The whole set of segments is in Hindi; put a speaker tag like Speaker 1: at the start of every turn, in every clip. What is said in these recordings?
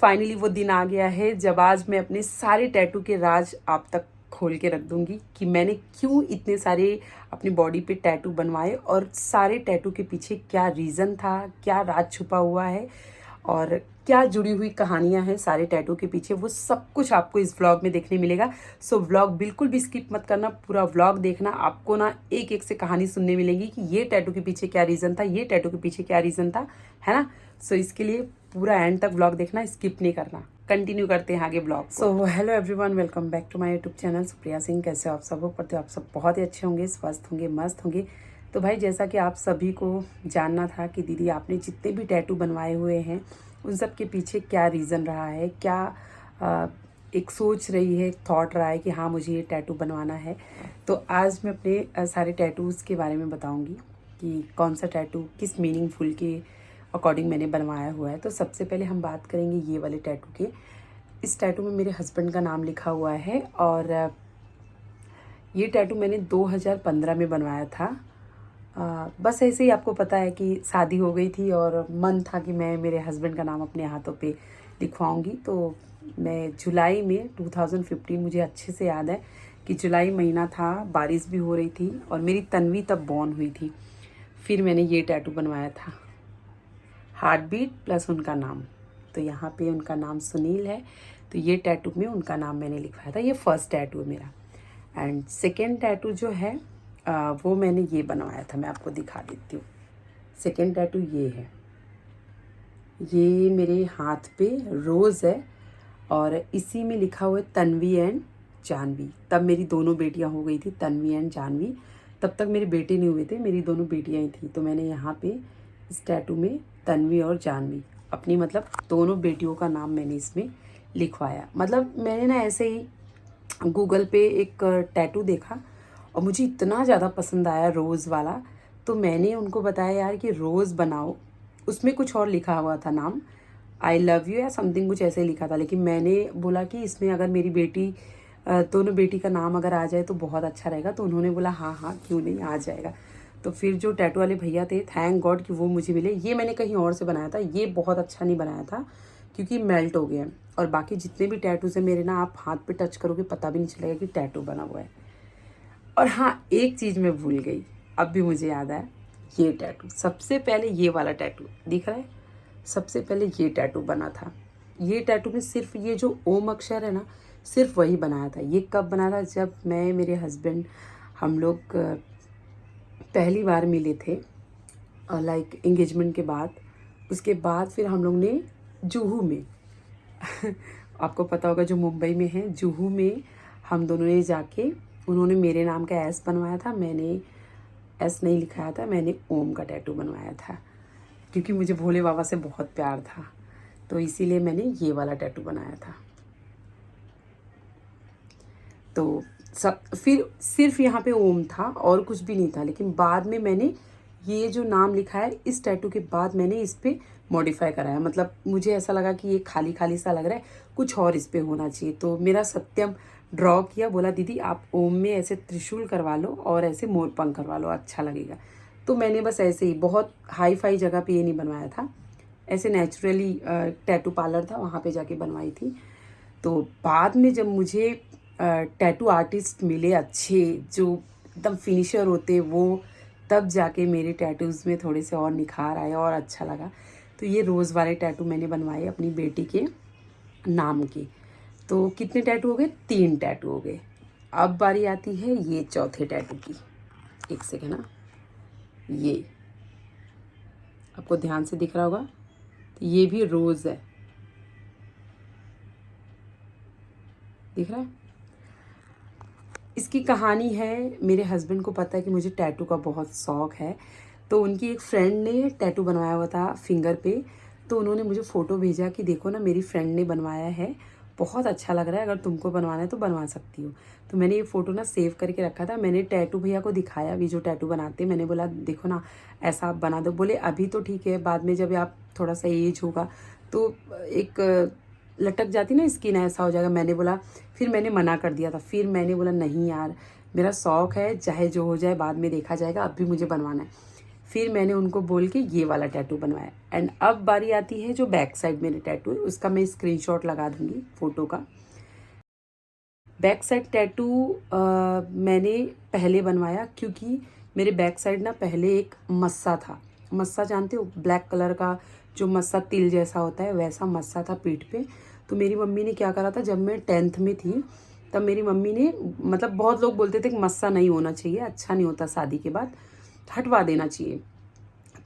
Speaker 1: फाइनली वो दिन आ गया है जब आज मैं अपने सारे टैटू के राज आप तक खोल के रख दूंगी कि मैंने क्यों इतने सारे अपनी बॉडी पे टैटू बनवाए और सारे टैटू के पीछे क्या रीज़न था, क्या राज छुपा हुआ है और क्या जुड़ी हुई कहानियां हैं सारे टैटू के पीछे। वो सब कुछ आपको इस व्लॉग में देखने मिलेगा। सो व्लॉग बिल्कुल भी स्किप मत करना, पूरा व्लॉग देखना। आपको ना एक एक से कहानी सुनने मिलेगी कि ये टैटू के पीछे क्या रीज़न था, ये टैटू के पीछे क्या रीज़न था, है ना। सो इसके लिए पूरा एंड तक व्लॉग देखना, स्किप नहीं करना। कंटिन्यू करते हैं आगे vlog. So hello everyone, welcome back to my YouTube channel Supriya Singh. कैसे हो आप सब? करते हो आप सब बहुत ही अच्छे होंगे, स्वस्थ होंगे, मस्त होंगे। तो भाई जैसा कि आप सभी को जानना था कि दीदी आपने जितने भी टैटू बनवाए हुए हैं उन सब के पीछे क्या रीज़न रहा है, क्या एक सोच रही है, एक थॉट रहा है कि हाँ मुझे ये टैटू बनवाना है। तो आज मैं अपने सारे टैटूज़ के बारे में बताऊंगी कि कौन सा टैटू किस मीनिंगफुल के अकॉर्डिंग मैंने बनवाया हुआ है। तो सबसे पहले हम बात करेंगे ये वाले टैटू के। इस टैटू में मेरे हस्बैंड का नाम लिखा हुआ है और ये टैटू मैंने 2015 में बनवाया था। बस ऐसे ही, आपको पता है कि शादी हो गई थी और मन था कि मैं मेरे हस्बैंड का नाम अपने हाथों पे लिखवाऊंगी। तो मैं जुलाई में 2015, मुझे अच्छे से याद है कि जुलाई महीना था, बारिश भी हो रही थी और मेरी तन्वी तब बॉर्न हुई थी। फिर मैंने ये टैटू बनवाया था, हार्ट बीट प्लस उनका नाम। तो यहाँ पे उनका नाम सुनील है, तो ये टैटू में उनका नाम मैंने लिखवाया था। ये फर्स्ट टैटू है मेरा। एंड सेकेंड टैटू जो है वो मैंने ये बनवाया था, मैं आपको दिखा देती हूँ। सेकेंड टैटू ये है, ये मेरे हाथ पे रोज़ है और इसी में लिखा हुआ है तन्वी एंड जानवी। तब मेरी दोनों बेटियां हो गई थी, तन्वी एंड जानवी। तब तक मेरे बेटे नहीं हुए थे, मेरी दोनों बेटियां ही थी। तो मैंने यहाँ पे इस टैटू में तन्वी और जानवी, अपनी मतलब दोनों बेटियों का नाम मैंने इसमें लिखवाया। मतलब मैंने ना ऐसे ही गूगल पे एक टैटू देखा और मुझे इतना ज़्यादा पसंद आया रोज़ वाला। तो मैंने उनको बताया यार कि रोज़ बनाओ। उसमें कुछ और लिखा हुआ था नाम, आई लव यू या समथिंग कुछ ऐसे ही लिखा था। लेकिन मैंने बोला कि इसमें अगर मेरी बेटी दोनों बेटी का नाम अगर आ जाए तो बहुत अच्छा रहेगा। तो उन्होंने बोला हाँ हाँ क्यों नहीं, आ जाएगा। तो फिर जो टैटू वाले भैया थे, थैंक गॉड कि वो मुझे मिले। ये मैंने कहीं और से बनाया था, ये बहुत अच्छा नहीं बनाया था क्योंकि मेल्ट हो गया। और बाकी जितने भी टैटूज हैं मेरे ना, आप हाथ पे टच करोगे पता भी नहीं चलेगा कि टैटू बना हुआ है। और हाँ, एक चीज़ मैं भूल गई, अब भी मुझे याद आया। ये टैटू सबसे पहले, ये वाला टैटू दिख रहा है, सबसे पहले ये टैटू बना था। ये टैटू में सिर्फ ये जो ओम अक्षर है ना, सिर्फ वही बनाया था। ये कब बना था? जब मैं, मेरे हस्बैंड, हम लोग पहली बार मिले थे, लाइक एंगेजमेंट के बाद। उसके बाद फिर हम लोग ने जुहू में आपको पता होगा जो मुंबई में है, जुहू में हम दोनों ने जाके, उन्होंने मेरे नाम का एस बनवाया था, मैंने एस नहीं लिखाया था, मैंने ओम का टैटू बनवाया था क्योंकि मुझे भोले बाबा से बहुत प्यार था। तो इसीलिए मैंने ये वाला टैटू बनाया था। तो सब फिर सिर्फ यहाँ पे ओम था और कुछ भी नहीं था। लेकिन बाद में मैंने ये जो नाम लिखा है, इस टैटू के बाद मैंने इस पर मॉडिफाई कराया। मतलब मुझे ऐसा लगा कि ये खाली खाली सा लग रहा है, कुछ और इस पर होना चाहिए। तो मेरा सत्यम ड्रॉ किया, बोला दीदी आप ओम में ऐसे त्रिशूल करवा लो और ऐसे मोरपंख करवा लो, अच्छा लगेगा। तो मैंने बस ऐसे ही, बहुत हाई फाई जगह पे ये नहीं बनवाया था, ऐसे नेचुरली टैटू पार्लर था वहाँ पे जाके बनवाई थी। तो बाद में जब मुझे टैटू आर्टिस्ट मिले अच्छे, जो एकदम फिनिशर होते, वो तब जाके मेरे टैटूज़ में थोड़े से और निखार आए और अच्छा लगा। तो ये रोज़ वाले टैटू मैंने बनवाए अपनी बेटी के नाम के। तो कितने टैटू हो गए? 3 टैटू हो गए। अब बारी आती है ये चौथे टैटू की। एक सेकेंड ना, ये आपको ध्यान से दिख रहा होगा, तो ये भी रोज़ है, दिख रहा है। इसकी कहानी है, मेरे हस्बैंड को पता है कि मुझे टैटू का बहुत शौक़ है। तो उनकी एक फ्रेंड ने टैटू बनवाया हुआ था फिंगर पे। तो उन्होंने मुझे फ़ोटो भेजा कि देखो ना मेरी फ्रेंड ने बनवाया है, बहुत अच्छा लग रहा है, अगर तुमको बनवाना है तो बनवा सकती हो। तो मैंने ये फ़ोटो ना सेव करके रखा था। मैंने टैटू भैया को दिखाया, अभी जो टैटू बनाते, मैंने बोला देखो ना ऐसा आप बना दो। बोले अभी तो ठीक है, बाद में जब आप थोड़ा सा एज होगा तो एक लटक जाती ना स्किन, ऐसा हो जाएगा। मैंने बोला, फिर मैंने मना कर दिया था। फिर मैंने बोला नहीं यार, मेरा शौक़ है, चाहे जो हो जाए बाद में देखा जाएगा, अब भी मुझे बनवाना है। फिर मैंने उनको बोल के ये वाला टैटू बनवाया। एंड अब बारी आती है जो बैक साइड मेरे टैटू है, उसका मैं स्क्रीनशॉट लगा दूंगी फोटो का। बैक साइड टैटू मैंने पहले बनवाया क्योंकि मेरे बैक साइड ना पहले एक मस्सा था। मस्सा जानते हो, ब्लैक कलर का जो मस्सा तिल जैसा होता है, वैसा मस्सा था पीठ पे। तो मेरी मम्मी ने क्या करा था, जब मैं 10th में थी तब मेरी मम्मी ने, मतलब बहुत लोग बोलते थे कि मस्सा नहीं होना चाहिए, अच्छा नहीं होता, शादी के बाद हटवा देना चाहिए।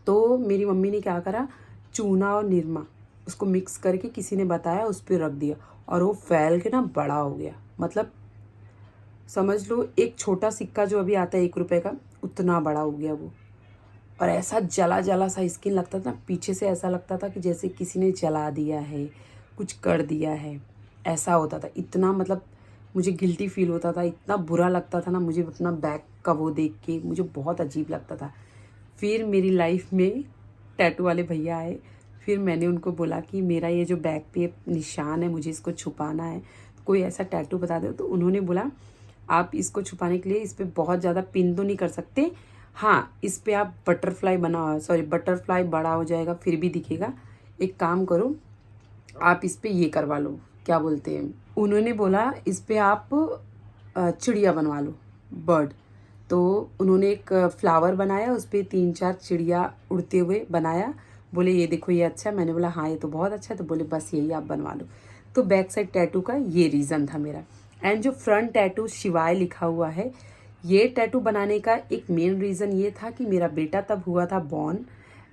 Speaker 1: तो मेरी मम्मी ने क्या करा, चूना और निरमा उसको मिक्स करके किसी ने बताया, उस पर रख दिया और वो फैल के ना बड़ा हो गया। मतलब समझ लो एक छोटा सिक्का जो अभी आता है 1 रुपए का, उतना बड़ा हो गया वो। और ऐसा जला जला सा स्किन लगता था ना, पीछे से ऐसा लगता था कि जैसे किसी ने जला दिया है, कुछ कर दिया है, ऐसा होता था। इतना मतलब मुझे गिल्टी फील होता था, इतना बुरा लगता था ना मुझे अपना बैक का वो देख के, मुझे बहुत अजीब लगता था। फिर मेरी लाइफ में टैटू वाले भैया आए। फिर मैंने उनको बोला कि मेरा ये जो बैक पे निशान है, मुझे इसको छुपाना है, कोई ऐसा टैटू बता दो। तो उन्होंने बोला आप इसको छुपाने के लिए इस पर बहुत ज़्यादा पिन तो नहीं कर सकते, हाँ इस पर आप बटरफ्लाई बना, सॉरी बटरफ्लाई बड़ा हो जाएगा फिर भी दिखेगा। एक काम करो, आप इस पर ये करवा लो, क्या बोलते हैं, उन्होंने बोला इस पर आप चिड़िया बनवा लो, बर्ड। तो उन्होंने एक फ्लावर बनाया, उस पर 3-4 चिड़िया उड़ते हुए बनाया। बोले ये देखो ये अच्छा है। मैंने बोला हाँ ये तो बहुत अच्छा है। तो बोले बस यही आप बनवा लो। तो बैक साइड टैटू का ये रीज़न था मेरा। एंड जो फ्रंट टैटू शिवाय लिखा हुआ है, ये टैटू बनाने का एक मेन रीज़न ये था कि मेरा बेटा तब हुआ था बॉर्न,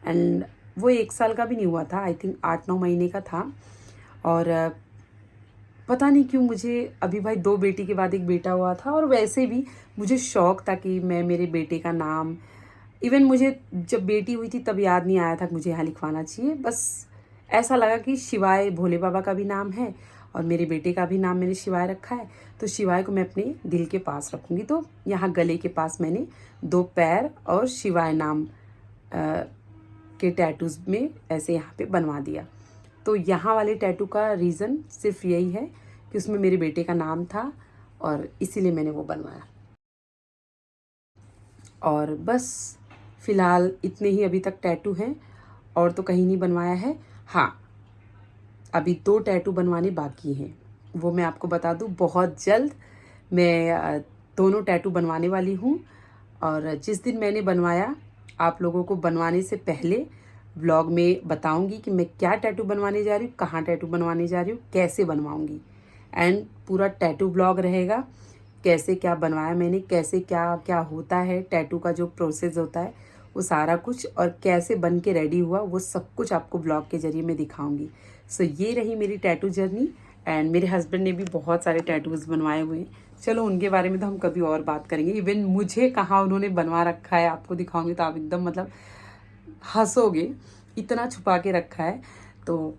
Speaker 1: एंड वो 1 साल का भी नहीं हुआ था, आई थिंक 8-9 महीने का था। और पता नहीं क्यों मुझे अभी भाई 2 बेटी के बाद एक बेटा हुआ था, और वैसे भी मुझे शौक था कि मैं मेरे बेटे का नाम, इवन मुझे जब बेटी हुई थी तब याद नहीं आया था कि मुझे यहाँ लिखवाना चाहिए। बस ऐसा लगा कि शिवाय भोले बाबा का भी नाम है और मेरे बेटे का भी नाम मैंने शिवाय रखा है, तो शिवाय को मैं अपने दिल के पास रखूँगी। तो यहाँ गले के पास मैंने 2 पैर और शिवाय नाम के टैटूज़ में ऐसे यहाँ पे बनवा दिया। तो यहाँ वाले टैटू का रीज़न सिर्फ यही है कि उसमें मेरे बेटे का नाम था और इसीलिए मैंने वो बनवाया। और बस फ़िलहाल इतने ही अभी तक टैटू हैं, और तो कहीं नहीं बनवाया है। हाँ, अभी 2 टैटू बनवाने बाकी हैं, वो मैं आपको बता दूँ बहुत जल्द मैं दोनों टैटू बनवाने वाली हूँ। और जिस दिन मैंने बनवाया, आप लोगों को बनवाने से पहले व्लॉग में बताऊंगी कि मैं क्या टैटू बनवाने जा रही हूँ, कहाँ टैटू बनवाने जा रही हूँ, कैसे बनवाऊंगी। एंड पूरा टैटू व्लॉग रहेगा, कैसे क्या बनवाया मैंने, कैसे क्या क्या होता है टैटू का जो प्रोसेस होता है वो सारा कुछ, और कैसे बन के रेडी हुआ वो सब कुछ आपको ब्लॉग के ज़रिए मैं दिखाऊंगी। सो ये रही मेरी टैटू जर्नी। एंड मेरे हस्बैंड ने भी बहुत सारे टैटूज़ बनवाए हुए हैं, चलो उनके बारे में तो हम कभी और बात करेंगे। इवन मुझे कहाँ उन्होंने बनवा रखा है आपको दिखाऊंगी तो आप एकदम मतलब हंसोगे, इतना छुपा के रखा है। तो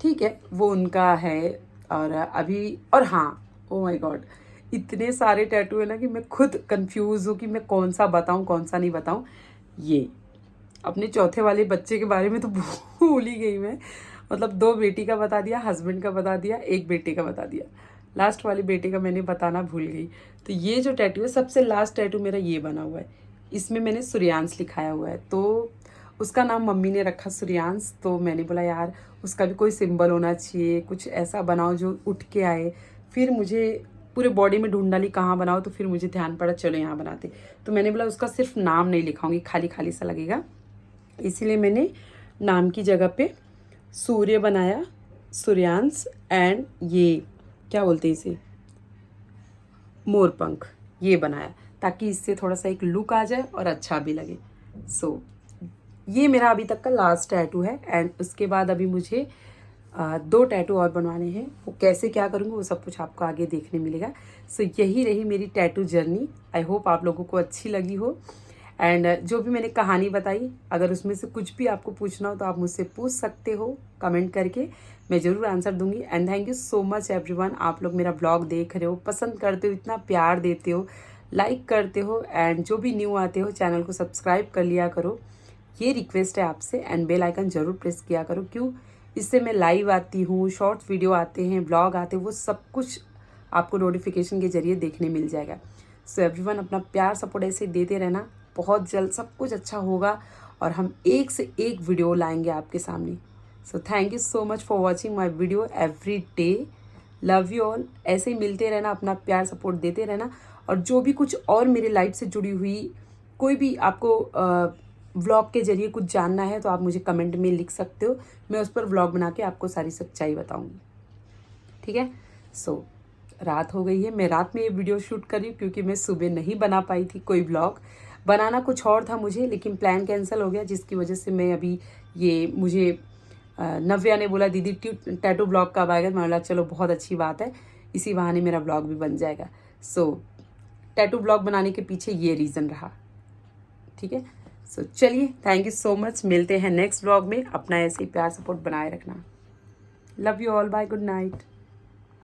Speaker 1: ठीक है, वो उनका है। और अभी, और हाँ, ओ माय गॉड, इतने सारे टैटू है ना कि मैं खुद कंफ्यूज हूँ कि मैं कौन सा बताऊँ कौन सा नहीं बताऊँ। ये अपने चौथे वाले बच्चे के बारे में तो भूल ही गई मैं, मतलब 2 बेटी का बता दिया, हस्बैंड का बता दिया, 1 बेटे का बता दिया, लास्ट वाले बेटे का मैंने बताना भूल गई। तो ये जो टैटू है, सबसे लास्ट टैटू मेरा ये बना हुआ है, इसमें मैंने सूर्यांश लिखाया हुआ है। तो उसका नाम मम्मी ने रखा सूर्यांश, तो मैंने बोला यार उसका भी कोई सिंबल होना चाहिए, कुछ ऐसा बनाओ जो उठ के आए। फिर मुझे पूरे बॉडी में ढूंढ डाली कहाँ बनाओ, तो फिर मुझे ध्यान पड़ा चलो यहाँ बनाते। तो मैंने बोला उसका सिर्फ नाम नहीं लिखाऊंगी, खाली खाली सा लगेगा, इसीलिए मैंने नाम की जगह पे सूर्य बनाया, सूर्यांश, एंड ये क्या बोलते हैं इसे, मोरपंख, ये बनाया, ताकि इससे थोड़ा सा एक लुक आ जाए और अच्छा भी लगे। सो ये मेरा अभी तक का लास्ट टैटू है। एंड उसके बाद अभी मुझे 2 टैटू और बनवाने हैं, वो कैसे क्या करूँगी वो सब कुछ आपको आगे देखने मिलेगा। सो यही रही मेरी टैटू जर्नी। आई होप आप लोगों को अच्छी लगी हो। एंड जो भी मैंने कहानी बताई, अगर उसमें से कुछ भी आपको पूछना हो तो आप मुझसे पूछ सकते हो कमेंट करके, मैं ज़रूर आंसर दूंगी। And thank you so much everyone, आप लोग मेरा ब्लॉग देख रहे हो, पसंद करते हो, इतना प्यार देते हो, लाइक करते हो, एंड जो भी न्यू आते हो चैनल को सब्सक्राइब कर लिया करो, ये रिक्वेस्ट है आपसे। एंड बेल आइकन ज़रूर प्रेस किया करो, क्यों, इससे मैं लाइव आती हूँ, शॉर्ट्स वीडियो आते हैं, ब्लॉग आते हैं, वो सब कुछ आपको नोटिफिकेशन के जरिए देखने मिल जाएगा। सो एवरीवन, अपना प्यार सपोर्ट ऐसे देते रहना, बहुत जल्द सब कुछ अच्छा होगा। और हम एक से एक वीडियो लाएंगे आपके सामने। So thank you so much for watching my video every day. Love you all. ऐसे ही मिलते रहना, अपना प्यार सपोर्ट देते रहना। और जो भी कुछ और मेरे लाइफ से जुड़ी हुई कोई भी आपको व्लॉग के जरिए कुछ जानना है तो आप मुझे कमेंट में लिख सकते हो। मैं उस पर व्लॉग बना के आपको सारी सच्चाई बताऊंगी। ठीक है। सो रात हो गई है। मैं रात में ये वीडियो शूट कर रही हूँ क्योंकि मैं सुबह नहीं बना पाई थी कोई व्लॉग। बनाना कुछ और था मुझे, लेकिन प्लान कैंसिल हो गया, जिसकी वजह से मैं अभी ये मुझे नव्या ने बोला दीदी टैटू ब्लॉग कब आएगा। मैं बोला चलो बहुत अच्छी बात है, इसी बहाने मेरा ब्लॉग भी बन जाएगा। सो टैटू ब्लॉग बनाने के पीछे ये रीज़न रहा। ठीक है। सो चलिए, थैंक यू सो मच। मिलते हैं नेक्स्ट ब्लॉग में। अपना ऐसे ही प्यार सपोर्ट बनाए रखना। Love you all. Bye, good night.